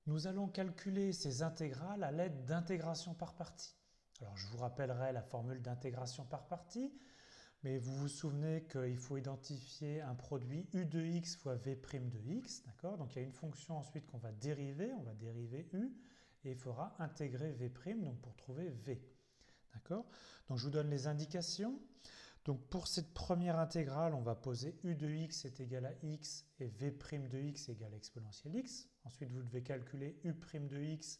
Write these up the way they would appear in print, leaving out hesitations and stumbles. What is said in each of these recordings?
Nous allons calculer ces intégrales à l'aide d'intégrations par partie. Alors je vous rappellerai la formule d'intégration par partie, mais vous vous souvenez qu'il faut identifier un produit u de x fois v' de x, d'accord? Donc il y a une fonction ensuite qu'on va dériver, on va dériver u, et il faudra intégrer v', donc pour trouver v. D'accord? Donc je vous donne les indications. Donc pour cette première intégrale, on va poser u de x est égal à x et v' de x est égal à exponentielle x. Ensuite, vous devez calculer u' de x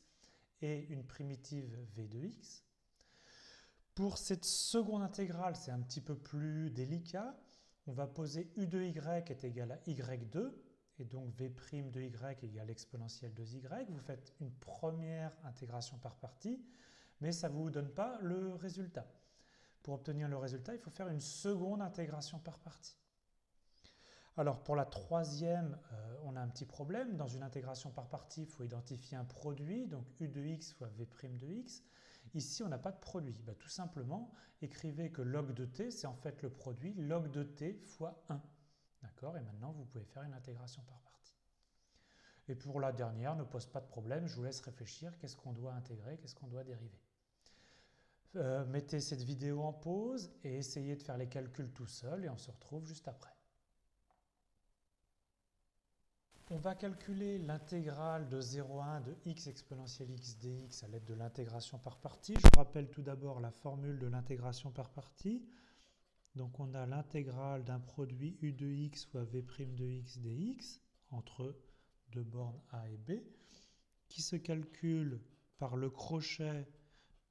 et une primitive v de x. Pour cette seconde intégrale, c'est un petit peu plus délicat. On va poser u de y est égal à y2 et donc v' de y égale exponentielle 2y. Vous faites une première intégration par partie, mais ça ne vous donne pas le résultat. Pour obtenir le résultat, il faut faire une seconde intégration par partie. Alors pour la troisième, on a un petit problème. Dans une intégration par partie, il faut identifier un produit, donc u de x fois v' de x. Ici, on n'a pas de produit. Tout simplement, écrivez que log de t, c'est en fait le produit log de t fois 1. D'accord? Et maintenant, vous pouvez faire une intégration par partie. Et pour la dernière, ne pose pas de problème. Je vous laisse réfléchir. Qu'est-ce qu'on doit intégrer? Qu'est-ce qu'on doit dériver? Mettez cette vidéo en pause et essayez de faire les calculs tout seul et on se retrouve juste après. On va calculer l'intégrale de 0 à 1 de x exponentielle x dx à l'aide de l'intégration par partie. Je vous rappelle tout d'abord la formule de l'intégration par partie. Donc on a l'intégrale d'un produit u de x fois v' de x dx entre deux bornes a et b qui se calcule par le crochet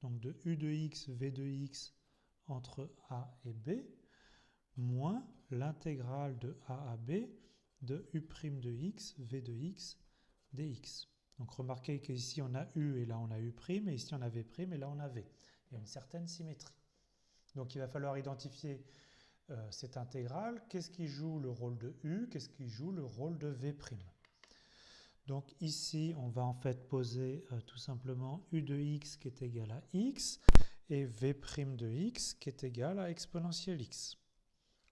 donc de u de x, v de x entre a et b, moins l'intégrale de a à b de u' de x, v de x, dx. Donc remarquez qu'ici on a u et là on a u', et ici on a v' et là on a v. Il y a une certaine symétrie. Donc il va falloir identifier cette intégrale. Qu'est-ce qui joue le rôle de u? Qu'est-ce qui joue le rôle de v'? Donc ici, on va en fait poser tout simplement u de x qui est égal à x et v' de x qui est égal à exponentielle x.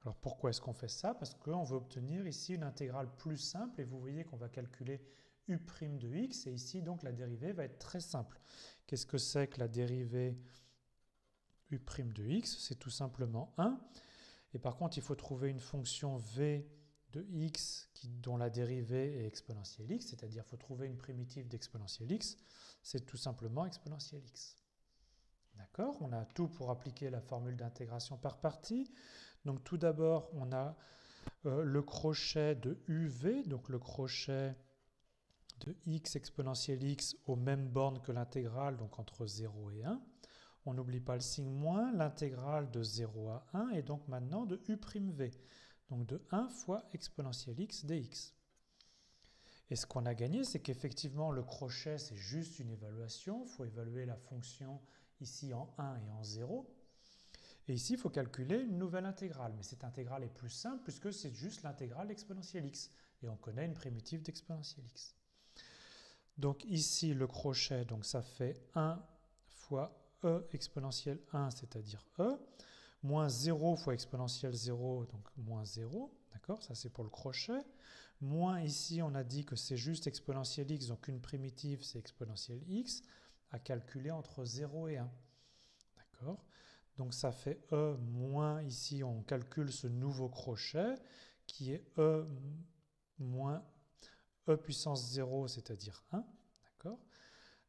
Alors pourquoi est-ce qu'on fait ça? Parce qu'on veut obtenir ici une intégrale plus simple et vous voyez qu'on va calculer u' de x et ici donc la dérivée va être très simple. Qu'est-ce que c'est que la dérivée u' de x? C'est tout simplement 1. Et par contre, il faut trouver une fonction v de x dont la dérivée est exponentielle x, c'est-à-dire qu'il faut trouver une primitive d'exponentielle x, c'est tout simplement exponentielle x. D'accord? On a tout pour appliquer la formule d'intégration par partie. Donc tout d'abord, on a le crochet de uv, donc le crochet de x exponentielle x aux mêmes bornes que l'intégrale, donc entre 0 et 1. On n'oublie pas le signe moins, l'intégrale de 0 à 1 et donc maintenant de u'v. Donc de 1 fois exponentielle x dx. Et ce qu'on a gagné, c'est qu'effectivement le crochet, c'est juste une évaluation. Il faut évaluer la fonction ici en 1 et en 0. Et ici, il faut calculer une nouvelle intégrale. Mais cette intégrale est plus simple puisque c'est juste l'intégrale d'exponentielle x. Et on connaît une primitive d'exponentielle x. Donc ici, le crochet, donc ça fait 1 fois e exponentielle 1, c'est-à-dire e, moins 0 fois exponentielle 0, donc moins 0, d'accord, ça c'est pour le crochet, moins ici on a dit que c'est juste exponentielle x, donc une primitive c'est exponentielle x, à calculer entre 0 et 1, d'accord, donc ça fait e moins, ici on calcule ce nouveau crochet, qui est e moins e puissance 0, c'est-à-dire 1, d'accord.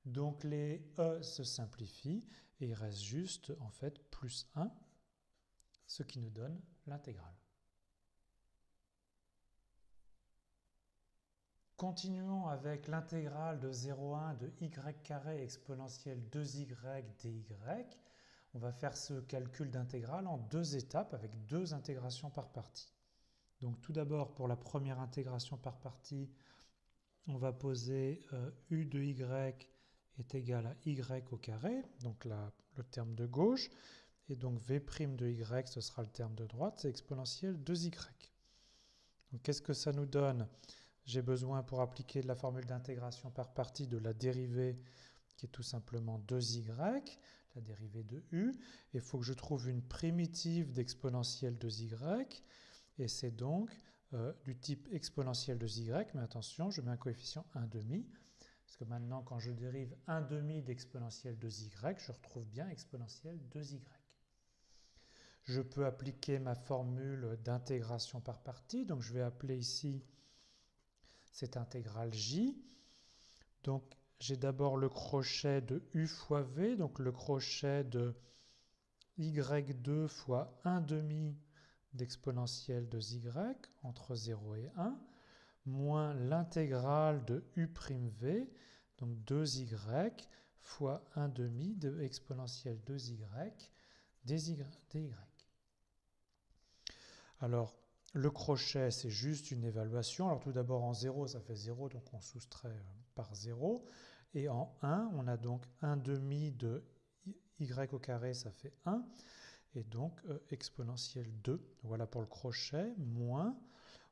Donc les e se simplifient et il reste juste en fait plus 1, ce qui nous donne l'intégrale. Continuons avec l'intégrale de 0 à 1 de y carré exponentielle 2y dy. On va faire ce calcul d'intégrale en deux étapes avec deux intégrations par partie. Donc tout d'abord pour la première intégration par partie, on va poser u de y est égal à y au carré, donc là, le terme de gauche, et donc v' de y, ce sera le terme de droite, c'est exponentielle 2y. Donc qu'est-ce que ça nous donne? J'ai besoin pour appliquer la formule d'intégration par partie de la dérivée qui est tout simplement 2y, la dérivée de u, et il faut que je trouve une primitive d'exponentielle 2y, et c'est donc du type exponentielle 2y, mais attention, je mets un coefficient 1,5, Parce que maintenant, quand je dérive 1 demi d'exponentielle 2y, je retrouve bien exponentielle 2y. Je peux appliquer ma formule d'intégration par partie. Donc, je vais appeler ici cette intégrale j. Donc, j'ai d'abord le crochet de u fois v, donc le crochet de y2 fois 1 demi d'exponentielle de y entre 0 et 1, moins l'intégrale de u'v, donc 2y fois 1 demi de exponentielle 2y dy. Alors, le crochet, c'est juste une évaluation. Alors, tout d'abord, en 0, ça fait 0, donc on soustrait par 0. Et en 1, on a donc 1 demi de y au carré, ça fait 1. Et donc, exponentielle 2. Voilà pour le crochet, moins.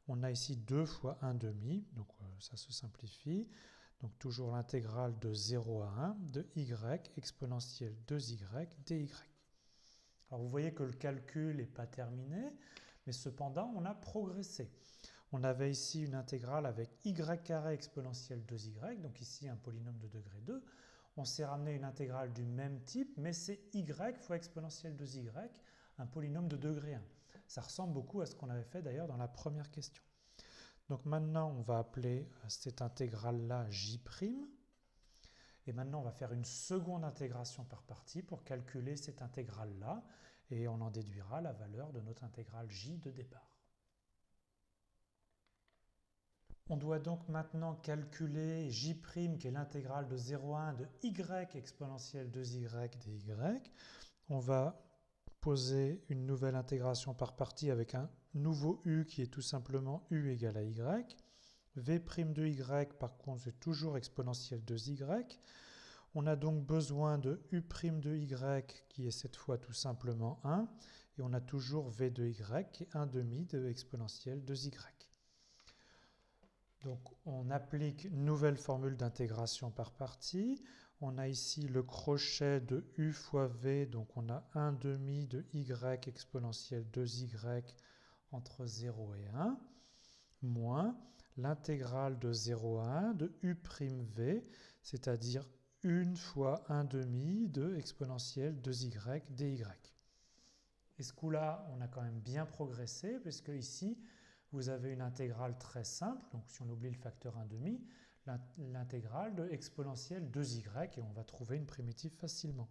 On a ici 2 fois 1 demi, donc ça se simplifie. Donc, toujours l'intégrale de 0 à 1 de y exponentielle 2y dy. Alors, vous voyez que le calcul n'est pas terminé, mais cependant, on a progressé. On avait ici une intégrale avec y carré exponentielle 2y, donc ici un polynôme de degré 2. On s'est ramené une intégrale du même type, mais c'est y fois exponentielle 2y, un polynôme de degré 1. Ça ressemble beaucoup à ce qu'on avait fait d'ailleurs dans la première question. Donc maintenant, on va appeler cette intégrale-là j'. Et maintenant, on va faire une seconde intégration par partie pour calculer cette intégrale-là. Et on en déduira la valeur de notre intégrale j de départ. On doit donc maintenant calculer j', qui est l'intégrale de 0 à 1 de y exponentielle 2y dy. On va poser une nouvelle intégration par partie avec un nouveau u qui est tout simplement u égale à y. v' de y, par contre, c'est toujours exponentielle 2y. On a donc besoin de u' de y qui est cette fois tout simplement 1. Et on a toujours v de y qui est 1 demi de exponentielle 2y. Donc on applique une nouvelle formule d'intégration par partie. On a ici le crochet de u fois v, donc on a 1 demi de y exponentielle 2y entre 0 et 1, moins l'intégrale de 0 à 1 de u'v, c'est-à-dire 1 fois 1 demi de exponentielle 2y dy. Et ce coup-là, on a quand même bien progressé, puisque ici, vous avez une intégrale très simple, donc si on oublie le facteur 1 demi, l'intégrale de exponentielle 2y, et on va trouver une primitive facilement.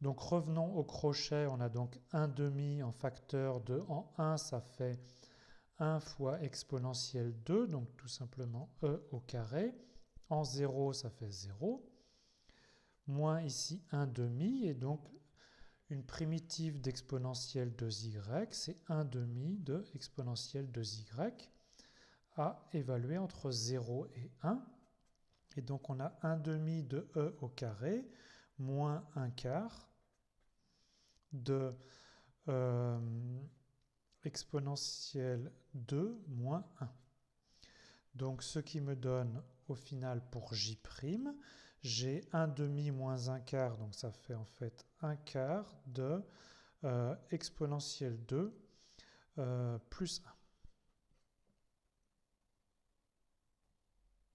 Donc revenons au crochet, on a donc 1 demi en facteur de en 1, ça fait 1 fois exponentielle 2, donc tout simplement e au carré. En 0, ça fait 0. Moins ici 1 demi, et donc une primitive d'exponentielle 2y, c'est 1 demi de exponentielle 2y à évaluer entre 0 et 1. Et donc on a 1 demi de e au carré moins 1 quart de exponentielle 2 moins 1. Donc ce qui me donne au final pour j', j'ai 1 demi moins 1 quart, donc ça fait en fait 1 quart de exponentielle 2 plus 1.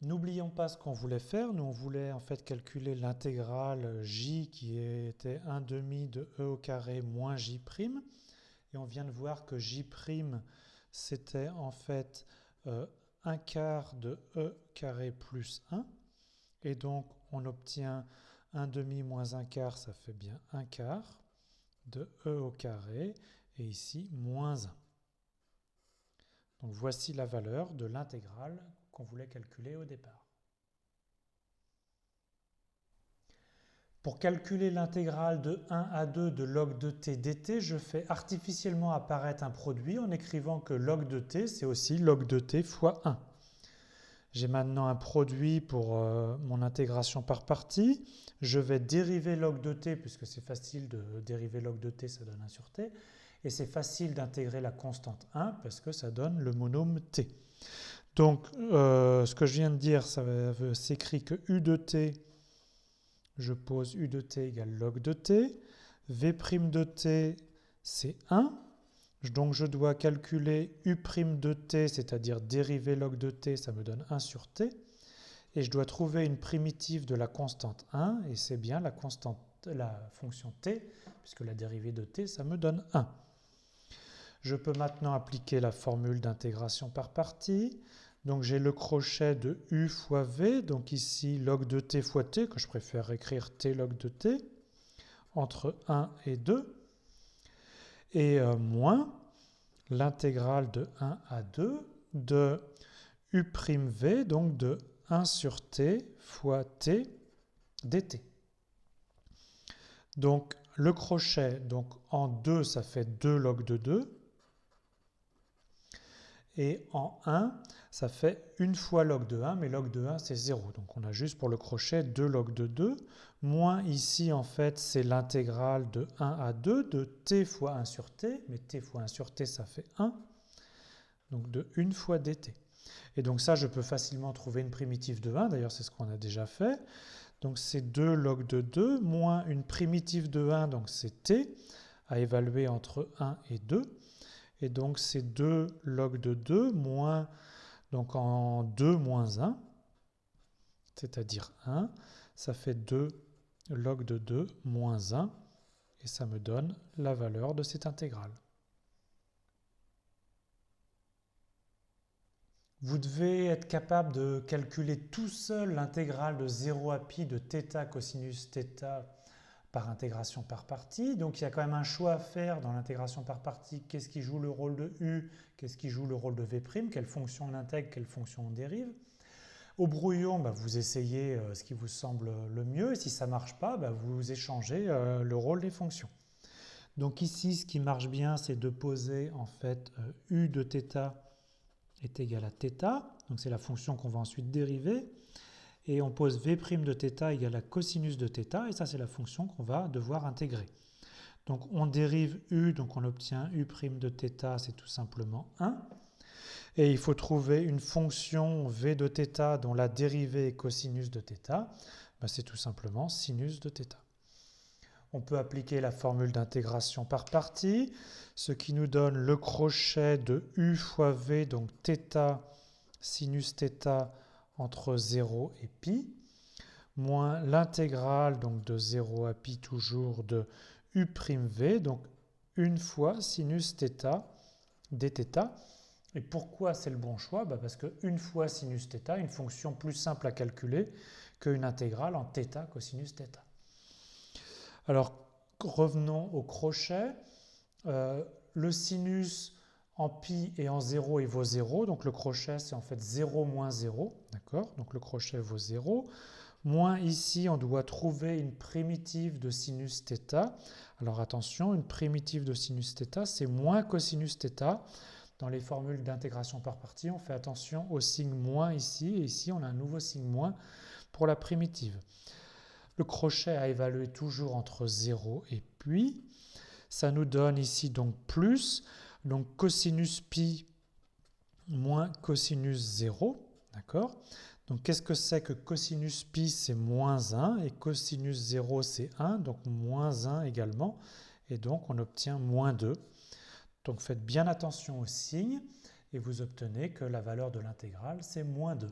N'oublions pas ce qu'on voulait faire. Nous, on voulait en fait calculer l'intégrale j qui était 1 demi de e au carré moins j'. Et on vient de voir que j', c'était en fait 1 quart de e carré plus 1. Et donc, on obtient 1 demi moins 1 quart, ça fait bien 1 quart de e au carré. Et ici, moins 1. Donc, voici la valeur de l'intégrale qu'on voulait calculer au départ. Pour calculer l'intégrale de 1 à 2 de log de t dt, je fais artificiellement apparaître un produit en écrivant que log de t, c'est aussi log de t fois 1. J'ai maintenant un produit pour mon intégration par partie. Je vais dériver log de t, puisque c'est facile de dériver log de t, ça donne 1 sur t. Et c'est facile d'intégrer la constante 1, parce que ça donne le monôme t. Donc, ce que je viens de dire, ça s'écrit que u de t, je pose u de t égale log de t. v' de t, c'est 1. Donc, je dois calculer u' de t, c'est-à-dire dériver log de t, ça me donne 1 sur t. et je dois trouver une primitive de la constante 1, et c'est bien la fonction t, puisque la dérivée de t, ça me donne 1. Je peux maintenant appliquer la formule d'intégration par partie. Donc j'ai le crochet de u fois v, donc ici log de t fois t, que je préfère écrire t log de t, entre 1 et 2, et moins l'intégrale de 1 à 2 de u'v, donc de 1 sur t fois t dt. Donc le crochet, donc en 2, ça fait 2 log de 2. Et en 1, ça fait une fois log de 1, mais log de 1, c'est 0. Donc on a juste pour le crochet 2 log de 2, moins ici, en fait, c'est l'intégrale de 1 à 2 de t fois 1 sur t, mais t fois 1 sur t, ça fait 1, donc de 1 fois dt. Et donc ça, je peux facilement trouver une primitive de 1, d'ailleurs c'est ce qu'on a déjà fait. Donc c'est 2 log de 2 moins une primitive de 1, donc c'est t, à évaluer entre 1 et 2. Et donc c'est 2 log de 2 moins, donc en 2 moins 1, c'est-à-dire 1, ça fait 2 log de 2 moins 1, et ça me donne la valeur de cette intégrale. Vous devez être capable de calculer tout seul l'intégrale de 0 à pi de θ cosinus θ par intégration par partie. Donc il y a quand même un choix à faire dans l'intégration par partie. Qu'est-ce qui joue le rôle de u? Qu'est-ce qui joue le rôle de v'? Quelle fonction on intègre? Quelle fonction on dérive? Au brouillon, vous essayez ce qui vous semble le mieux. Et si ça ne marche pas, vous échangez le rôle des fonctions. Donc ici, ce qui marche bien, c'est de poser en fait u de θ est égal à θ. Donc c'est la fonction qu'on va ensuite dériver. Et on pose v' de θ égale à cosinus de θ, et ça c'est la fonction qu'on va devoir intégrer. Donc on dérive u, donc on obtient u' de θ, c'est tout simplement 1. Et il faut trouver une fonction v de θ dont la dérivée est cosinus de θ, c'est tout simplement sinus de θ. On peut appliquer la formule d'intégration par partie, ce qui nous donne le crochet de u fois v, donc θ sinus θ entre 0 et pi, moins l'intégrale donc de 0 à pi toujours de u'v, donc une fois sinus θ dθ. Et pourquoi c'est le bon choix? Parce que une fois sinus θ, une fonction plus simple à calculer qu'une intégrale en θ cosinus θ. Alors revenons au crochet. Le sinus en pi et en 0, il vaut 0. Donc le crochet, c'est en fait 0 moins 0. D'accord? Donc le crochet vaut 0. Moins ici, on doit trouver une primitive de sinus θ. Alors attention, une primitive de sinus θ, c'est moins cosinus θ. Dans les formules d'intégration par partie, on fait attention au signe moins ici. Et ici, on a un nouveau signe moins pour la primitive. Le crochet à évaluer toujours entre 0 et puis. Ça nous donne ici donc plus. Donc cosinus pi moins cosinus 0. D'accord? Donc qu'est-ce que c'est que cosinus pi? C'est moins 1 et cosinus 0 c'est 1, donc moins 1 également. Et donc on obtient moins 2. Donc faites bien attention aux signes et vous obtenez que la valeur de l'intégrale c'est moins 2.